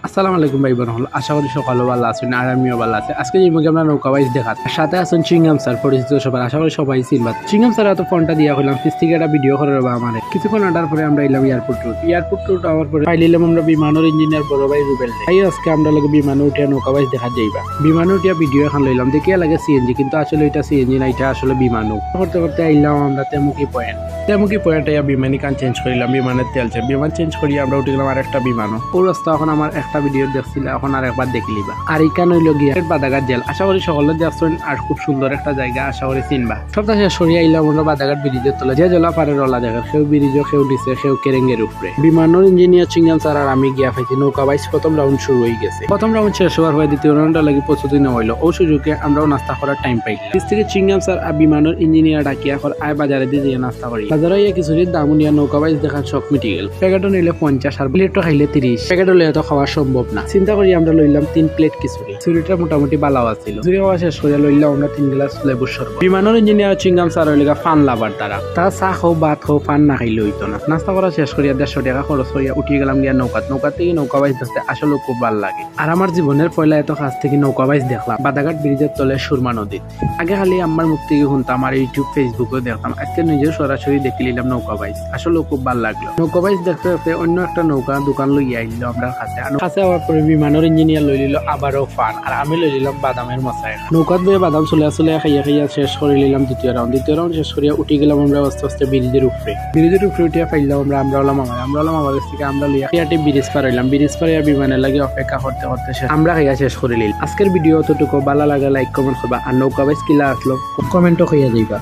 আসসালামু আলাইকুম ভাই বোন, আশা করি সকালও ভালো আছেন আর আমিও ভালো আছি। আজকে যে মুখে আমরা নৌকা বাইচ দেখাত সাথে আছেন চিংগাম স্যার, পরিচিত সবার, আশা করি সবাই চিনবাদ। চিংগাম স্যার এত ফোনটা দিয়া হইলাম ফিস থেকে একটা ভিডিও করে রবা আমার কিছুক্ষণ আটার পরে আমরা এলাম এয়ারপোর্ট রুট আওয়ার পরে পাইলাম আমরা বিমানের ইঞ্জিনিয়ার বড় ভাই রুবেল। তাই আজকে আমরা লাগে বিমানে উঠিয়া নৌকা বাইচ দেখা যাইবা। বিমানে উঠিয়া ভিডিও এখন লইলাম, দেখিয়া লাগে সিএনজি, কিন্তু আসলে এটা সিএনজি না, এটা আসলে বিমানও। করতে করতে আইলাম আমরা তেমুকি পয়েন্ট বিমানি কান চেঞ্জ করিলাম, বিমানের তেল বিমান চেঞ্জ করিয়া আমরা উঠে গেলাম আর একটা বিমানও। ও রাস্তা এখন আমার একটা ভিডিও দেখছিল, এখন আর একবার দেখলিবা। আর ইকান হইল গিয়া বাদাঘাট জেল, আশা করি সকলে দেখছেন আর খুব সুন্দর একটা জায়গা, আশা করি চিনবা। সপ্তাহ শেষ সরিয়ে আইলাম আমরা বাদাঘাট ব্রিজের তলে, যে জলা পারে রলা জায়গা, সেও ব্রিজও সেও দিছে, সেও কেরেঙ্গের উপরে। বিমানের ইঞ্জিনিয়ার চিংগাম স্যার আর আমি গিয়া পাইছি নৌকা বাইচ প্রথম রাউন্ড শুরু হয়ে গেছে। প্রথম রাউন্ড শেষ হওয়ার পরে দ্বিতীয় রাউন্ডটা লাগি প্রস্তুতি নেওয়া হইলো। ও সুযোগে আমরাও নাস্তা করার টাইম পাইলাম। নিচ থেকে চিংগাম স্যার আর বিমানের ইঞ্জিনিয়ার ডাকিয়া কর আয় বাজারে দিয়ে নাস্তা করি। বাজারে কিছুদিন দাম নিয়ে নৌকা বাইচ দেখার শখ মিটি গেল। প্যাকেটও নিলে 50 আর প্লেটও খাইলে 30। প্যাকেট হলে এত খাওয়া সম্ভব না। চিন্তা করি আমরা লইলাম 3 প্লেট খিচুড়ি। খিচুড়িটা মোটামুটি ভালো আছিল। খিচুড়ি খাওয়া শেষ করে লইলাম আমরা 3 গ্লাস লেবুর শরবত। বিমানের ইঞ্জিনিয়ার চিংগাম স্যার হইলে ফান লাভার তারা চা খাও ভাত খাও ফান না খাইলে হইতো না। নাস্তা করা শেষ করিয়া 150 টাকা খরচ করিয়া উঠিয়ে গেলাম গিয়া নৌকা থেকে নৌকা বাইচ দেখতে আসলে খুব ভালো লাগে। আর আমার জীবনের পয়লা এত কাছ থেকে নৌকা বাইচ দেখলাম বাদাঘাট ব্রিজের তলে সুরমা নদীত। আগে খালি আমার মুখ থেকে শুনতাম আর ইউটিউব ফেসবুকেও দেখতাম, আজকে নিজেও সরাসরি দেখে নিলাম নৌকা বাইচ, আসলে খুব ভালো লাগলো। নৌকা বাইচ দেখতে দেখতে অন্য একটা নৌকা দোকান লই আইল আমরা কাছে আবার পরে বিমানের ইঞ্জিনিয়ার লই লিল আবারও ফান, আর আমি লই লিলাম বাদামের মশাই। নৌকাত বয়ে বাদাম চলে খাইয়া শেষ করে নিলাম দ্বিতীয় রাউন্ড শেষ করিয়া উঠে গেলাম আমরা আস্তে ব্রিজের উপরে উঠিয়া পাইলাম আমরা হলাম আমার কাছ থেকে আমরা লিয়া ব্রিজ পার হইলাম। ব্রিজ পার বিমানের লাগে অপেক্ষা করতে আমরা খাইয়া শেষ করে নিলাম। আজকের ভিডিও অতটুকু ভালো লাগে লাইক কমেন্ট করবা, আর নৌকা বাইচ কিলা আসলো কমেন্টও খাইয়া যাইবা।